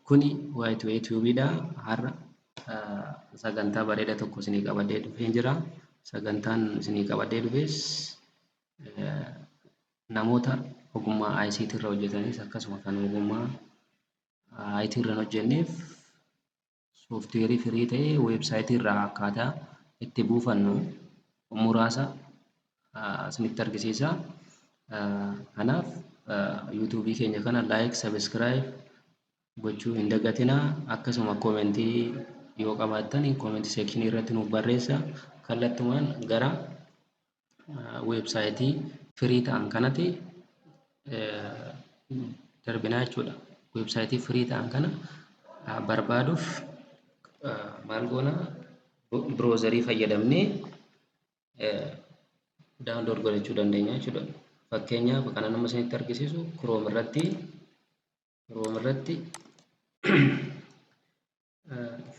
Kuni wayituu YouTube'dha. Har'a sagantaa bareeda tokko isinii qabadhee dhufee jira. Sagantaan isinii qabadhee dhufes namoota ogummaa ICT irra hojjetanis akkasuma kan ogummaa IT irra hin hojjenneef sooftiweerii firii ta'ee weebsaayitii irraa akkaataa itti buufannu muraasa isinitti argisiisa. Kanaaf YouTube'ii keenya kana like, subscribe gochuu hin dagatinaa. Akkasuma koomentii yoo qabaattan koomentii seekshinii irratti nuuf barreessaa. Kallattumaan gara weebsaayitii firii ta'an kanatti darbinaa jechuudha. Weebsaayitii firii ta'an kana barbaaduuf maal goonaa biroozarii fayyadamnee daawunlood godhachuu dandeenya jechuudha. Fakkeenyaaf kana nama isinitti argisiisu Chrome irratti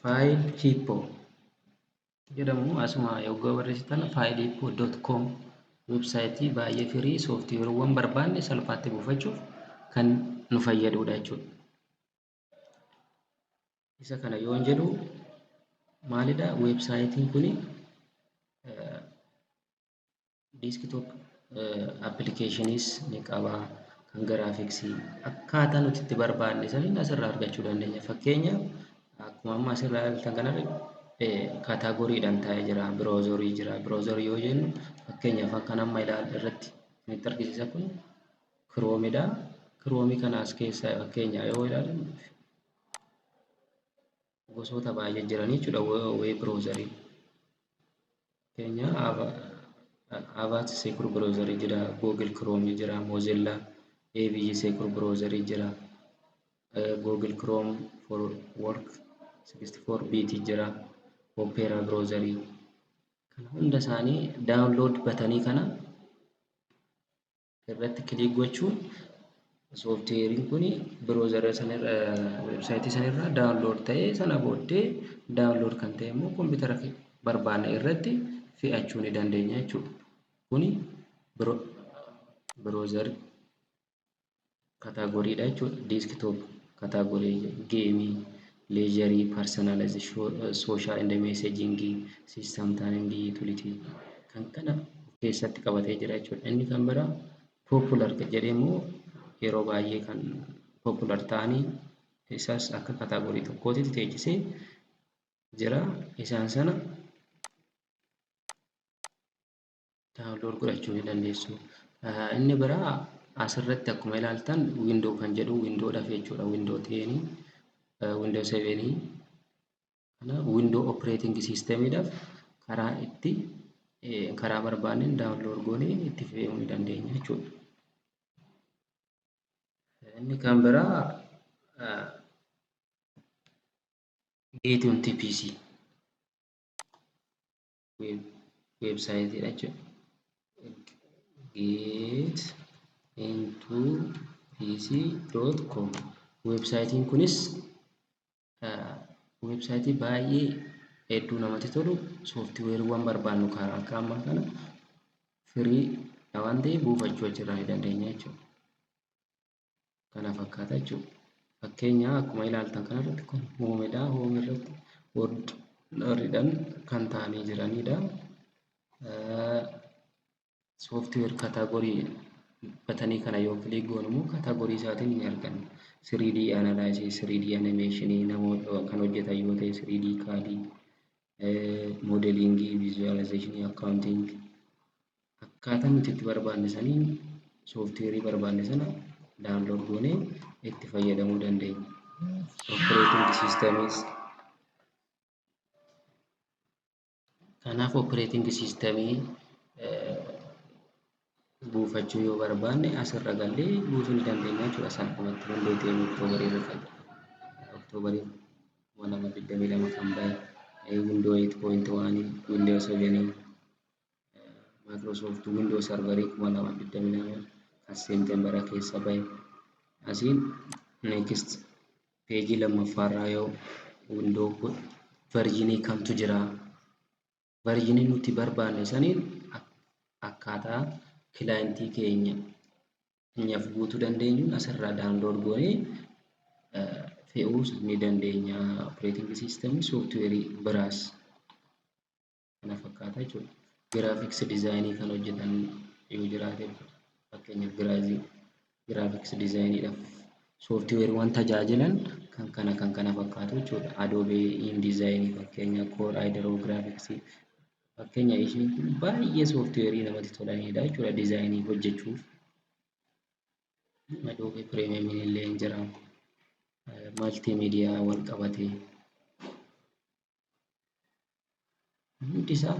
file hippo jedhamu asuma yoggaa barreessitan filehippo.com weebsaayitii baay'ee firii sooftiweeriiwwan barbaanne salphaatti buufachuuf kan nu fayyadudha jechuudha. Isa kana yoon jedhu maalidha weebsaayitiin kuni desktop applications ni qaba, kan graphicsii akkaataa nuti itti barbaanne saniin asirraa argachuu dandeenya. Fakkeenyaaf akkuma amma asirraa ilaaltan kanarratti kaataagoriidhaan taa'ee jira, biroozarii jira. Biroozarii yoo jennu fakkeenyaaf akkan amma irratti isinitti argisiisa kun Chromeedha. Chrome kana as keessaa fakkeenya yoo ilaalan gosoota baay'ee jiran jechuudha web biroozarii. Fakkeenyaaf Avast Secure Browser jira, Google Chrome jira, Mozilla AVG Secure Browser jira, Google Chrome for Work 64-bit jira, Opera Browser. Kana hunda isaanii download batanii kana irratti kilik gochuun sooftiweeriin kun biroozarii sanarra weebsaayitii sanarra download ta'ee sana booddee download kan ta'e immoo kompiitara barbaanne irratti fe'achuu ni dandeenya jechuudha. Kuni biroozarii kaataagoriidha jechuudha. Desktop kaataagorii geemii, leejarii, personalization, social and messaging, system timing, utility kan kana keessatti qabatee jira jechuudha. Inni kan biraa popular jedhee immoo yeroo baay'ee kan popular ta'anii isaas akka kaataagorii tokkootti teechisee jira. Isaan sana download godhachuu ni dandeessu. Inni biraa asirratti akkuma ilaaltan window kan jedhu windowdhaaf jechuudha. Window 10, window 7 kana window operating systemidhaaf karaa barbaanneen download goonee itti fayyadamuu ni dandeenya jechuudha. Inni kan biraa Get onto PC weebsaayitiidha jechuudha. Get into pc.com weebsaayitiin kunis weebsaayitii baay'ee hedduu namatti tolu sooftiweeriiwwan barbaannu karaa akka ammaa kana firii waan ta'eef buufachuu achirraa ni dandeenya jechuudha. Kana fakkaata jechuudha. Fakkeenyaa akkuma ilaaltan kanarratti kun hoomedha. Hoome irratti ordinariidhaan kan taa'anii jiranidha. Sooftiweer kaataagorii batanii kana yoo kilik goonu immoo kaataagorii isaatiin ni arganna. 3D analysis, 3D animation namoota kan hojjetan yoo ta'e 3D CAD, modeling, visualization, accounting akkaataa nuti itti barbaanne saniin sooftiweerii barbaanne sana download goonee itti fayyadamuu dandeenya. Operating systems kanaaf operating systemii buufachuu yoo barbaanne asirra gallee buusuu ni dandeenya jechuudha. Salphumatti hundeetiin Oktoobarii 2022 kan bahe Windows 8.1, Windows 7, Microsoft Windows Server 2022 kan Seepteembara keessa bahe. Asiin next peejii lammaffaarraa yoo Windows versionii kamtu jira. Versionii nuti barbaanne saniin akkaataa kilaayintii keenyaaf guutuu dandeenyuun asirraa download goonee fe'uus ni dandeenya. Operating system software biraas kana fakkaata jechuudha. Graphics design kan hojjetan yoo jiraate fakkeenyaaf graphics designiidhaaf softwareewwan tajaajilan kan kana fakkaatu jechuudha. Adobe InDesign fakkeenyaaf Core Hydro Graphics fakkeenya ishiin kun baay'ee softwareii namatti tolanidha jechuudha dizaayinii hojjechuuf. Adobe Premium illee hin jira. Multimedia wal qabatee hundi isaa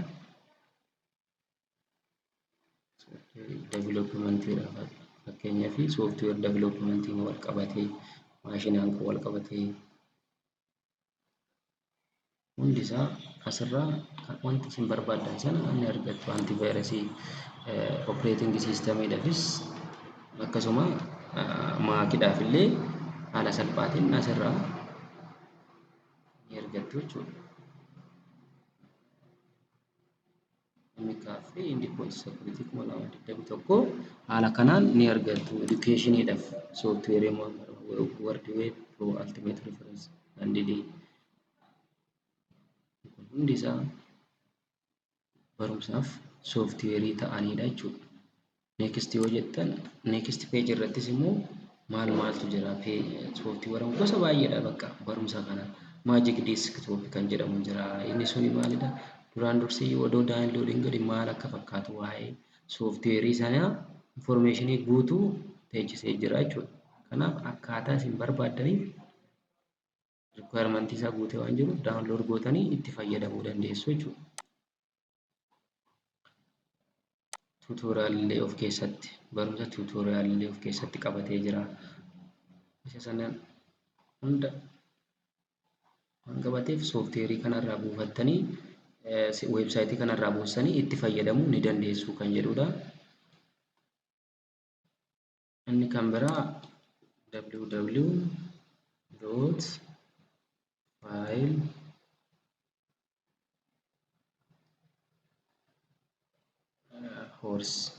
developmentiidha. Fakkeenyaaf software developmentiin wal qabatee maashinaan kan wal qabatee hundi isaa asirraa wanti isin barbaadan sana ni argattu. Antivaayirasii operating systemiidhaafis akkasuma maakiidhaaf illee haala salphaatiin asirraa ni argattu jechuudha. Inni kaaffee Endpoint Security 2021 haala kanaan ni argattu. Educationidhaaf software WordWeb Pro Ultimate Reference Candidate hundi isaa barumsaaf software ta'anidha jechuudha. Next yoo jettan next page irrattis immoo maaltu jira software gosa baay'eedha bakka barumsa kana. Magic Desktop kan jedhamu jira. Inni suni maalidha? Duraan dursee odoo downloading godhin maal akka fakkaatu waa'ee software sana information guutuu teechisee jira jechuudha. Kanaaf akkaataa isin barbaadaniif requirement isaa guutee waan jiruuf download gootanii itti fayyadamuu dandeessu jechuudha. Tuutoriyaalillee of keessatti barumsa tuutoriyaalillee of keessatti qabatee jira. Isa sana hunda waan qabateef sooftiweerii kanarraa buufattanii weebsaayitii kanarraa buusanii itti fayyadamuu ni dandeessu kan jedhudha. Inni kan biraa www.filehorse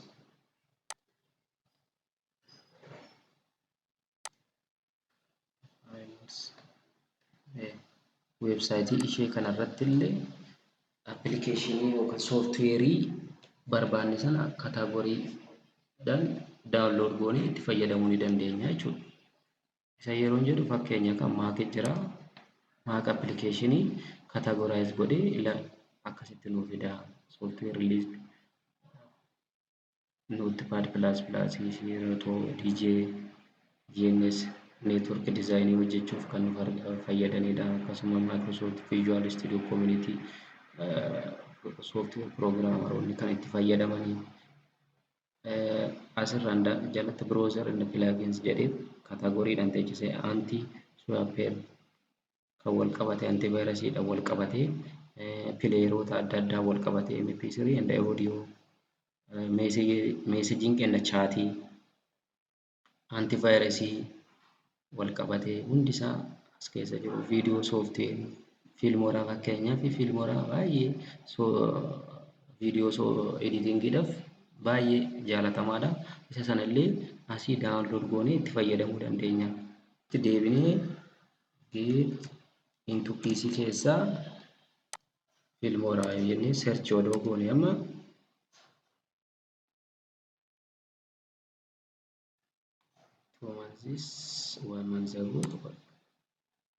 weebsaayitii ishee kanarratti illee appilikeeshinii yookaan sooftiweerii barbaanne sana kaataagoriidhaan daawunlood goonee itti fayyadamuu ni dandeenya jechuudha. Isa yeroo jedhu fakkeenya kan maakii jira. Maak appilikeeshinii kaataagoraayiz godhee akkasitti nuuf fida. Sooftiweerii liist Notepad++, Roto, DJ, GNS, Network Design hojjechuuf kan nu fayyadanidha. Akkasuma Microsoft Visual Studio Community software programmeroonni kan itti fayyadamanii. Asirraan jalatti browser and plugins jedhee kaataagoriidhaan teechisee anti-swapper kan wal qabate antivaayirasiidhaan wal qabate pileeroota adda addaa wal qabate MP3 and audio messaging and chatting antivaayirasii wal qabate hundi isaa as keessa jiru. Viidiyoo sooftiweerii Filmora fakkeenyaaf Filmora baay'ee viidiyoo editingiidhaaf baay'ee jaalatamaadha. Isa sanallee asii daawunlood goonee itti fayyadamuu dandeenya. Itti deebinee get into PC keessaa Filmora jennee search odoo goone amma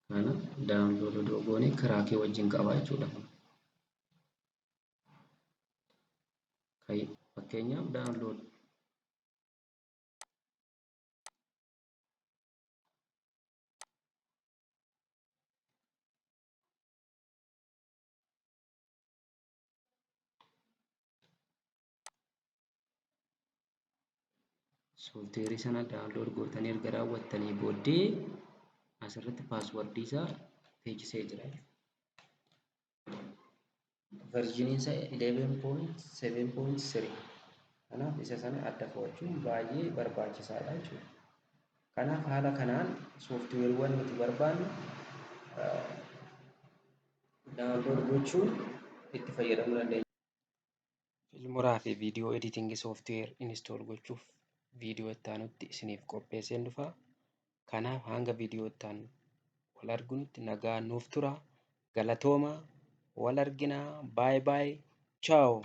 kana daawunlood odoo goone karaa kee wajjin qabaa jechuudha. Fakkeenyaaf daawunlood sooftiweerii sana daawunlood gootanii erga raawwattanii booddee asirratti paaswordii isaa teechisee jira. Verjiniin isaa 11.7.3 kanaaf isa sana adda fo'achuun baay'ee barbaachisaadha jechuudha. Kanaaf haala kanaan sooftiweeriiwwan nuti barbaannu daawunlood gochuun itti fayyadamuu dandeenya. Filmoraa fi viidiyoo editingii sooftiweer inistool gochuuf viidiyoo itti aanutti isiniif qopheesseen dhufa. Kanaaf hanga viidiyoo itti aanu wal argutti nagaan nuuf tura. Galatoomaa. Wal arginaa. Baay'ee baay'ee. Ciao.